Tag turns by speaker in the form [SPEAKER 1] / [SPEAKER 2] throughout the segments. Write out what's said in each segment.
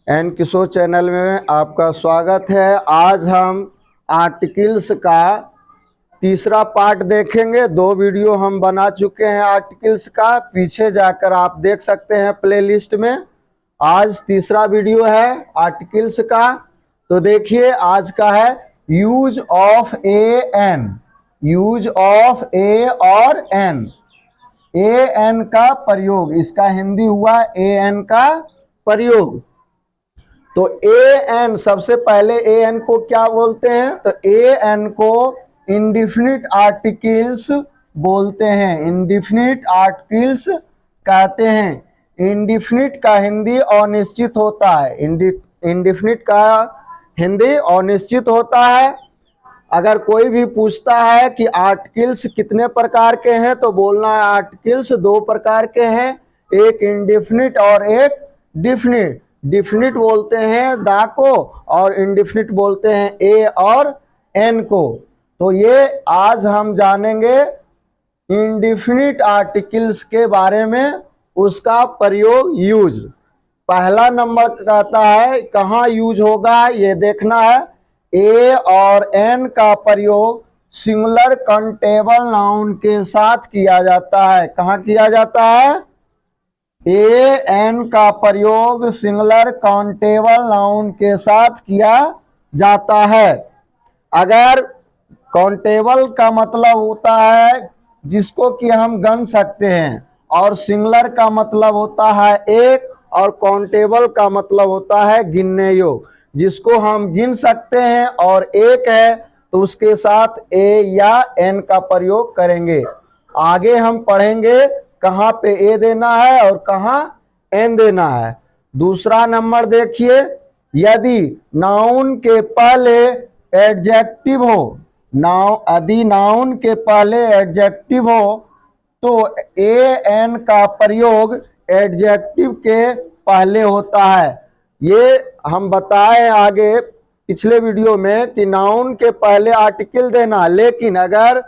[SPEAKER 1] N किशोर channel में आपका स्वागत है। आज हम आर्टिकल्स का तीसरा पार्ट देखेंगे। 2 वीडियो हम बना चुके हैं आर्टिकल्स का, पीछे जाकर आप देख सकते हैं प्लेलिस्ट में। आज तीसरा वीडियो है आर्टिकल्स का। तो देखिए, आज का है use of a an. Use of a और एन, ए एन का प्रयोग, इसका हिंदी हुआ ए एन का प्रयोग। तो ए एन, सबसे पहले ए एन को क्या बोलते हैं? तो ए एन को इंडिफिनिट आर्टिकल्स बोलते हैं, इंडिफिनिट आर्टिकल्स कहते हैं। इंडिफिनिट का हिंदी अनिश्चित होता है, इंडिफिनिट का हिंदी अनिश्चित होता है। अगर कोई भी पूछता है कि आर्टिकल्स कितने प्रकार के हैं, तो बोलना है आर्टिकल्स 2 प्रकार के हैं, एक इंडिफिनिट और एक डिफिनिट। डिफिनिट बोलते हैं दा को और इंडिफिनिट बोलते हैं ए और एन को। तो ये आज हम जानेंगे इंडिफिनिट आर्टिकल्स के बारे में, उसका प्रयोग, यूज। पहला नंबर कहता है कहाँ यूज होगा, ये देखना है। ए और एन का प्रयोग सिंगुलर काउंटेबल नाउन के साथ किया जाता है। कहाँ किया जाता है? ए एन का प्रयोग सिंगुलर काउंटेबल नाउन के साथ किया जाता है। अगर काउंटेबल का मतलब होता है जिसको कि हम गन सकते हैं, और सिंगुलर का मतलब होता है एक, और काउंटेबल का मतलब होता है गिनने योग्य, जिसको हम गिन सकते हैं और एक है तो उसके साथ ए या एन का प्रयोग करेंगे। आगे हम पढ़ेंगे कहाँ पे ए देना है और कहाँ एन देना है। दूसरा नंबर देखिए, यदि नाउन के पहले एडजेक्टिव हो, यदि नाउन के पहले एडजेक्टिव हो तो ए एन का प्रयोग एडजेक्टिव के पहले होता है। ये हम बताए आगे पिछले वीडियो में कि नाउन के पहले आर्टिकल देना, लेकिन अगर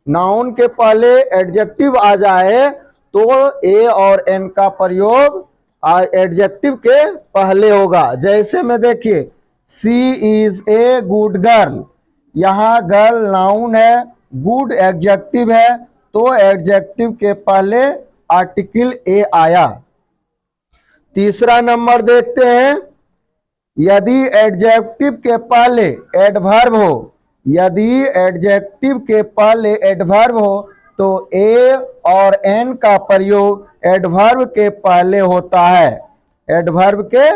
[SPEAKER 1] नाउन के पहले एडजेक्टिव आ जाए तो ए और एन का प्रयोग एडजेक्टिव के पहले होगा। जैसे में देखिए, सी इज ए गुड गर्ल, यहाँ गर्ल नाउन है, गुड एडजेक्टिव है, तो एडजेक्टिव के पहले आर्टिकल ए आया। तीसरा नंबर देखते हैं, यदि एडजेक्टिव के पहले एडवर्ब हो, यदि एडजेक्टिव के पहले एडवर्ब हो तो ए और एन का प्रयोग एडवर्ब के पहले होता है, एडवर्ब के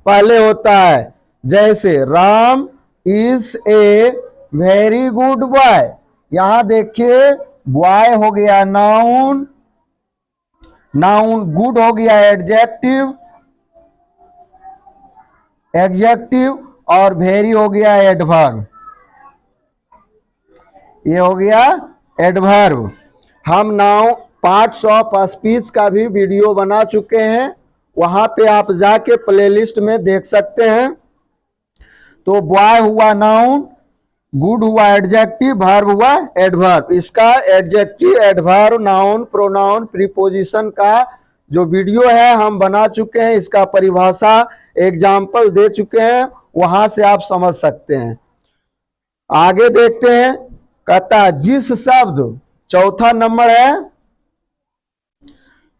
[SPEAKER 1] पहले होता है। जैसे Ram is a very good boy, यहां देखिए बॉय हो गया नाउन, नाउन, गुड हो गया एडजेक्टिव, एडजेक्टिव, और वेरी हो गया एडवर्ब, ये हो गया एडवर्ब। हम नाउ पार्ट्स ऑफ स्पीच का भी वीडियो बना चुके हैं, वहां पे आप जाके प्लेलिस्ट में देख सकते हैं। तो बॉय हुआ नाउन, गुड हुआ एडजेक्टिव, वर्ब हुआ एडवर्ब। इसका adjective, adverb, noun, pronoun, preposition का जो वीडियो है हम बना चुके हैं, इसका परिभाषा एग्जाम्पल दे चुके हैं, वहां से आप समझ सकते हैं। आगे देखते हैं, कहता है जिस शब्द, चौथा नंबर है,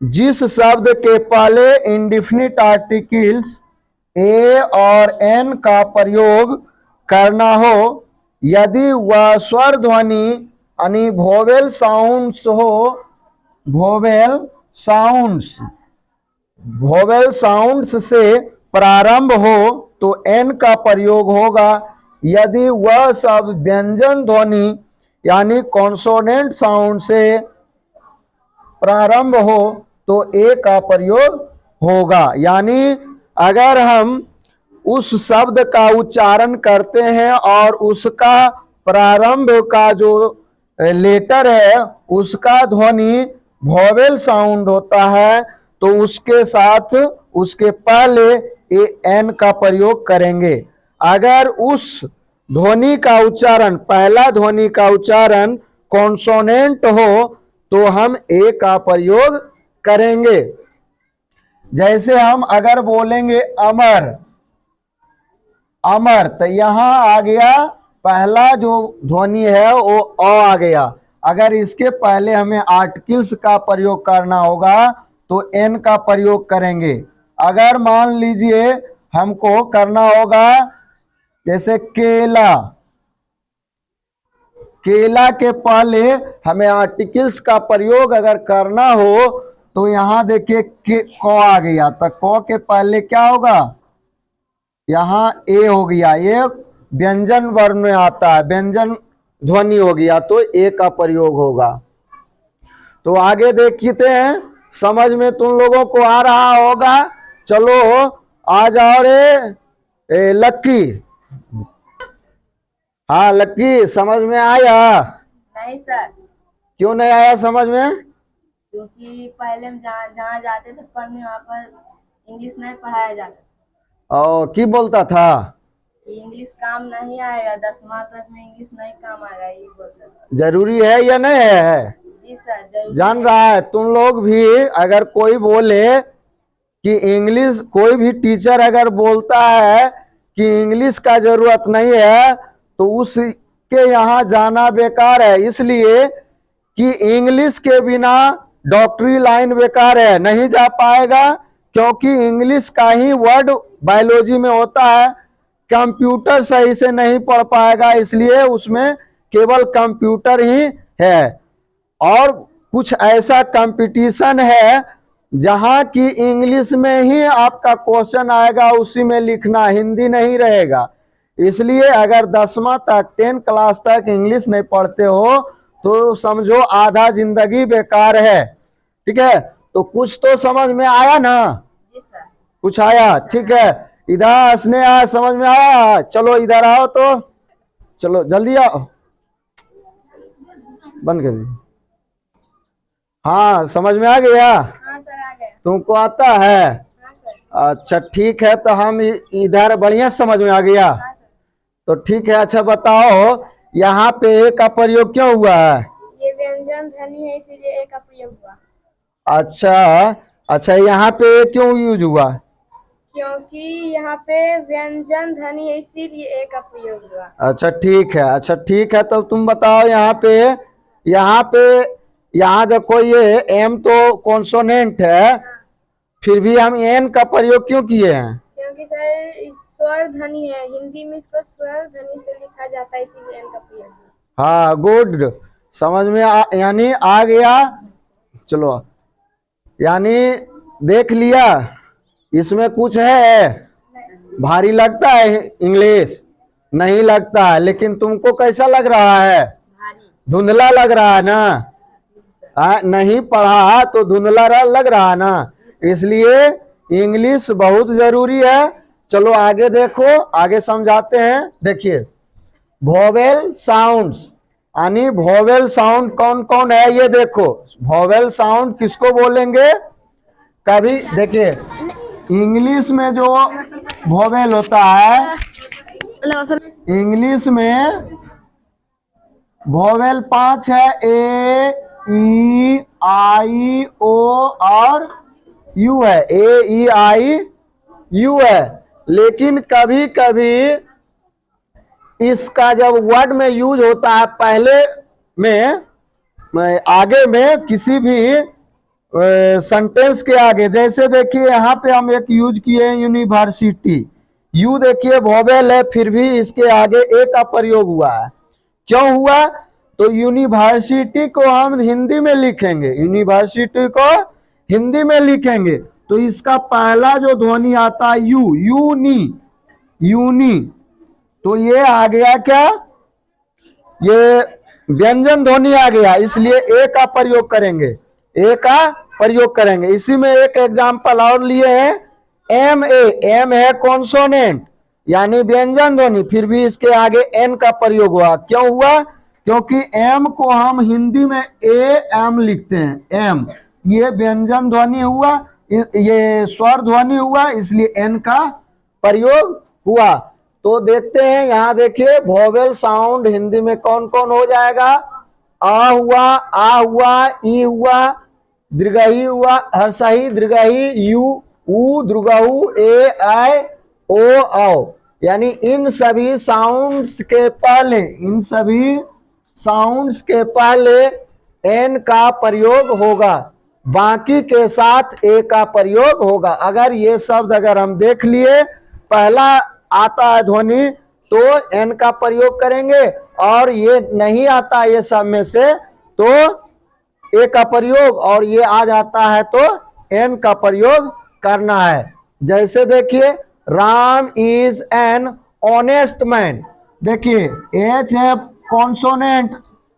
[SPEAKER 1] जिस शब्द के पहले इंडिफिनिट आर्टिकल्स ए और एन का प्रयोग करना हो, यदि वह स्वर ध्वनि यानी वोवेल साउंड्स हो, वोवेल साउंड्स, वोवेल साउंड्स से प्रारंभ हो तो एन का प्रयोग होगा। यदि वह सब व्यंजन ध्वनि यानी कॉन्सोनेंट साउंड से प्रारंभ हो तो ए का प्रयोग होगा। यानी अगर हम उस शब्द का उच्चारण करते हैं और उसका प्रारंभ का जो लेटर है उसका ध्वनि वोवेल साउंड होता है, तो उसके साथ उसके पहले ए एन का प्रयोग करेंगे। अगर उस ध्वनि का उच्चारण, पहला ध्वनि का उच्चारण कॉन्सोनेंट हो तो हम ए का प्रयोग करेंगे। जैसे हम अगर बोलेंगे अमर, अमर, तो यहाँ आ गया पहला जो ध्वनि है वो अ आ गया। अगर इसके पहले हमें आर्टिकल्स का प्रयोग करना होगा तो एन का प्रयोग करेंगे। अगर मान लीजिए हमको करना होगा जैसे केला, केला के पहले हमें आर्टिकल्स का प्रयोग अगर करना हो तो यहां देखिए क आ गया, तो क के पहले क्या होगा, यहाँ ए हो गया, ये व्यंजन वर्ण में आता है, व्यंजन ध्वनि हो गया तो ए का प्रयोग होगा। तो आगे देखते हैं, समझ में तुम लोगों को आ रहा होगा। चलो आ जाओ रे लक्की। हाँ लक्की, समझ में आया?
[SPEAKER 2] नहीं सर,
[SPEAKER 1] क्यों नहीं आया समझ में?
[SPEAKER 2] क्योंकि पहले हम जहाँ जाते थे पढ़ने वहाँ पर इंग्लिश नहीं पढ़ाया जाता,
[SPEAKER 1] और की बोलता था
[SPEAKER 2] इंग्लिश काम नहीं आएगा, 10वां तक में इंग्लिश नहीं काम आएगा, ये बोलता था।
[SPEAKER 1] जरूरी है या नहीं है?
[SPEAKER 2] जी सर, जरूर
[SPEAKER 1] जान रहा है, तुम लोग भी अगर कोई बोले कि इंग्लिश, कोई भी टीचर अगर बोलता है कि इंग्लिश का जरूरत नहीं है तो उसके यहाँ जाना बेकार है, इसलिए कि इंग्लिश के बिना डॉक्टरी लाइन बेकार है, नहीं जा पाएगा, क्योंकि इंग्लिश का ही वर्ड बायोलॉजी में होता है, कंप्यूटर सही से नहीं पढ़ पाएगा, इसलिए उसमें केवल कंप्यूटर ही है। और कुछ ऐसा कंपटीशन है जहां की इंग्लिश में ही आपका क्वेश्चन आएगा, उसी में लिखना, हिंदी नहीं रहेगा। इसलिए अगर 10वां तक 10 क्लास तक इंग्लिश नहीं पढ़ते हो तो समझो आधा जिंदगी बेकार है। ठीक है, तो कुछ तो समझ में आया ना?
[SPEAKER 2] जी सर।
[SPEAKER 1] कुछ आया? ठीक है, इधर हंसने आया, समझ में आया? चलो इधर आओ, तो चलो जल्दी आओ, बंद कर दीजिए। हाँ समझ में आ गया?
[SPEAKER 2] हाँ सर, आ गया।
[SPEAKER 1] तुमको आता है?
[SPEAKER 2] हाँ सर।
[SPEAKER 1] अच्छा ठीक है, तो हम इधर बढ़िया समझ में आ गया।
[SPEAKER 2] हाँ सर।
[SPEAKER 1] तो ठीक है, अच्छा बताओ यहाँ पे ए का प्रयोग क्यों हुआ है?
[SPEAKER 2] ये व्यंजन ध्वनि है, इसीलिए ए का प्रयोग हुआ।
[SPEAKER 1] अच्छा अच्छा, यहाँ पे ए क्यों यूज हुआ?
[SPEAKER 2] क्योंकि यहाँ पे व्यंजन ध्वनि है, इसीलिए ए का प्रयोग हुआ।
[SPEAKER 1] अच्छा ठीक है, अच्छा ठीक है, तो तुम बताओ यहाँ पे, यहाँ पे, यहाँ देखो ये एम तो कॉन्सोनेंट है, फिर भी हम एन का प्रयोग क्यों किए हैं?
[SPEAKER 2] क्योंकि सर स्वर ध्वनि है, हिंदी में इसको स्वर ध्वनि से लिखा जाता है, इसीलिए एन का प्रयोग हुआ।
[SPEAKER 1] हाँ गुड, समझ में यानी आ गया। चलो, यानी देख लिया, इसमें कुछ है? भारी लगता है इंग्लिश? नहीं लगता है, लेकिन तुमको कैसा लग रहा है?
[SPEAKER 2] भारी।
[SPEAKER 1] धुंधला लग रहा है ना? नहीं पढ़ा तो धुंधला लग रहा है ना, इसलिए इंग्लिश बहुत जरूरी है। चलो आगे देखो, आगे समझाते हैं। देखिए वोवेल साउंड्स, यानी वोवेल साउंड कौन कौन है ये देखो। वोवेल साउंड किसको बोलेंगे? कभी देखिए इंग्लिश में जो वोवेल होता है, इंग्लिश में वोवेल 5 है, ए ई आई ओ और यू है, ए ई आई यू है। लेकिन कभी कभी इसका जब वर्ड में यूज होता है पहले में आगे में किसी भी सेंटेंस के आगे, जैसे देखिए यहाँ पे हम एक यूज किए हैं यूनिवर्सिटी, यू देखिए वोवेल है, फिर भी इसके आगे ए का प्रयोग हुआ है। क्यों हुआ? तो यूनिवर्सिटी को हम हिंदी में लिखेंगे, यूनिवर्सिटी को हिंदी में लिखेंगे तो इसका पहला जो ध्वनि आता है यू, यूनी, यूनी, तो ये आ गया क्या, ये व्यंजन ध्वनि आ गया, इसलिए ए का प्रयोग करेंगे, ए का प्रयोग करेंगे। इसी में एक एग्जांपल और लिए हैं, एम ए, एम है कॉन्सोनेंट यानी व्यंजन ध्वनि, फिर भी इसके आगे एन का प्रयोग हुआ। क्यों हुआ? क्योंकि एम को हम हिंदी में ए एम लिखते हैं, एम, ये व्यंजन ध्वनि हुआ, ये स्वर ध्वनि हुआ, इसलिए एन का प्रयोग हुआ। तो देखते हैं, यहाँ देखिए वोवेल साउंड हिंदी में कौन कौन हो जाएगा। आ हुआ, ई हुआ, दीर्घई हुआ, हर्षई, दीर्घई, यू, उ, दीर्घऊ, ए, आई, ओ, औ। यानी इन सभी साउंड्स के पहले एन का प्रयोग होगा, बाकी के साथ ए का प्रयोग होगा। अगर ये शब्द अगर हम देख लिए पहला आता है ध्वनि तो एन का प्रयोग करेंगे, और ये नहीं आता ये सब में से तो ए का प्रयोग, और ये आ जाता है तो एन का प्रयोग करना है। जैसे देखिए Ram is an honest man, देखिए एच है कॉन्सोनेंट,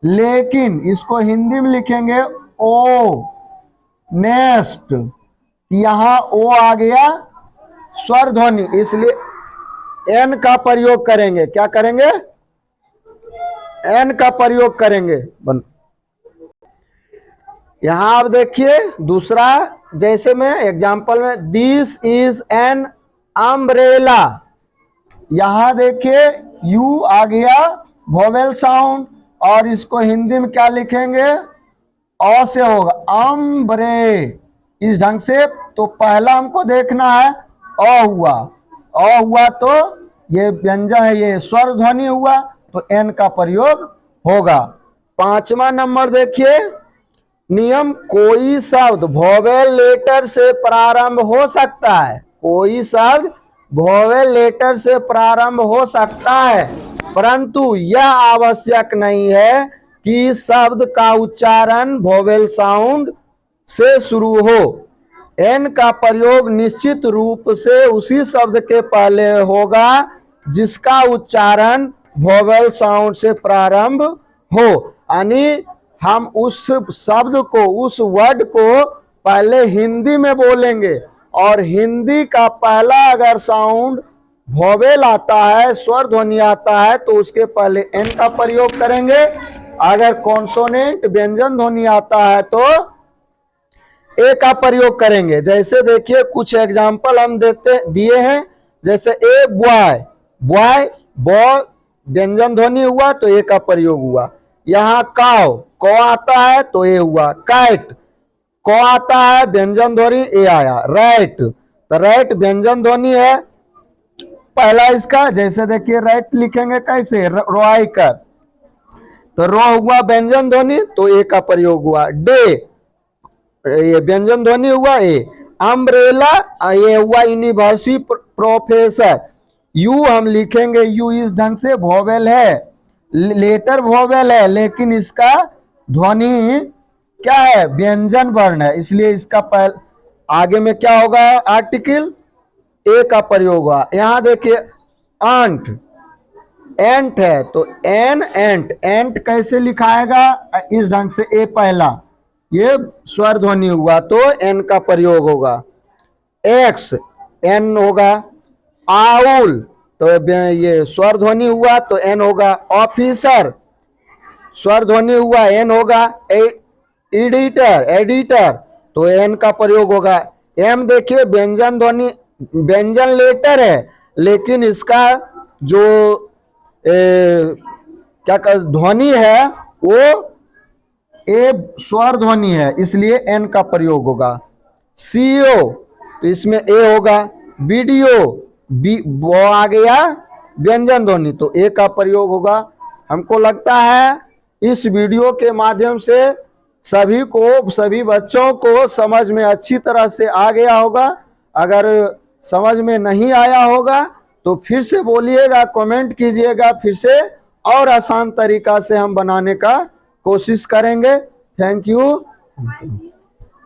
[SPEAKER 1] लेकिन इसको हिंदी में लिखेंगे ओ नेस्ट, यहां ओ आ गया स्वर ध्वनि, इसलिए एन का प्रयोग करेंगे। क्या करेंगे? एन का प्रयोग करेंगे। यहां आप देखिए दूसरा, जैसे में एग्जांपल में दिस इज एन अम्ब्रेला, यहां देखिए यू आ गया वोवेल साउंड, और इसको हिंदी में क्या लिखेंगे? अ से होगा अम्ब्रे, इस ढंग से। तो पहला हमको देखना है अ हुआ तो ये व्यंजन है, ये स्वर ध्वनि हुआ तो एन का प्रयोग होगा। पांचवा नंबर देखिए नियम, कोई शब्द वोवेल लेटर से प्रारंभ हो सकता है, कोई शब्द वोवेल लेटर से प्रारंभ हो सकता है, परंतु यह आवश्यक नहीं है कि शब्द का उच्चारण वोवेल साउंड से शुरू हो। एन का प्रयोग निश्चित रूप से उसी शब्द के पहले होगा जिसका उच्चारण वोवेल साउंड से प्रारंभ हो, यानी हम उस शब्द को, उस वर्ड को पहले हिंदी में बोलेंगे, और हिंदी का पहला अगर साउंड वोवेल आता है, स्वर ध्वनि आता है, तो उसके पहले एन का प्रयोग करेंगे। अगर कॉन्सोनेंट व्यंजन ध्वनि आता है तो ए का प्रयोग करेंगे। जैसे देखिए कुछ एग्जाम्पल हम दिए हैं, जैसे ए बॉय, बॉय व्यंजन ध्वनि हुआ तो ए का प्रयोग हुआ। यहाँ काव, क आता है तो ए हुआ। कैट, क आता है व्यंजन ध्वनि ए आया। रैट, तो रैट व्यंजन ध्वनि है पहला इसका, जैसे देखिए रैट लिखेंगे कैसे, रोआई कर, तो रो हुआ व्यंजन ध्वनि तो ए का प्रयोग हुआ। डे, ये व्यंजन ध्वनि हुआ ए। अम्ब्रेला, ये हुआ यूनिवर्सिटी प्रोफेसर। यू हम लिखेंगे, यू इस ढंग से वोवेल है, लेटर वोवेल है, लेकिन इसका ध्वनि क्या है? व्यंजन वर्ण है, इसलिए इसका आगे में क्या होगा? आर्टिकल ए का प्रयोग हुआ। यहां देखिए आंट, एंट है तो एन एंट, एंट कैसे लिखाएगा? इस ढंग से ए पहला, ये स्वर ध्वनि हुआ तो एन का प्रयोग होगा। एक्स, एन होगा। आउल, तो ये स्वर ध्वनि हुआ तो एन होगा। ऑफिसर, स्वर ध्वनि हुआ एन होगा। एडिटर, तो एन का प्रयोग होगा। एम देखिए व्यंजन ध्वनि, व्यंजन लेटर है, लेकिन इसका जो क्या ध्वनि है वो ए स्वर ध्वनि है, इसलिए एन का प्रयोग होगा। सीओ, तो इसमें ए होगा। वीडियो, वो आ गया व्यंजन ध्वनि तो ए का प्रयोग होगा। हमको लगता है इस वीडियो के माध्यम से सभी बच्चों को समझ में अच्छी तरह से आ गया होगा। अगर समझ में नहीं आया होगा तो फिर से बोलिएगा, कमेंट कीजिएगा, फिर से और आसान तरीका से हम बनाने का कोशिश करेंगे। Thank you.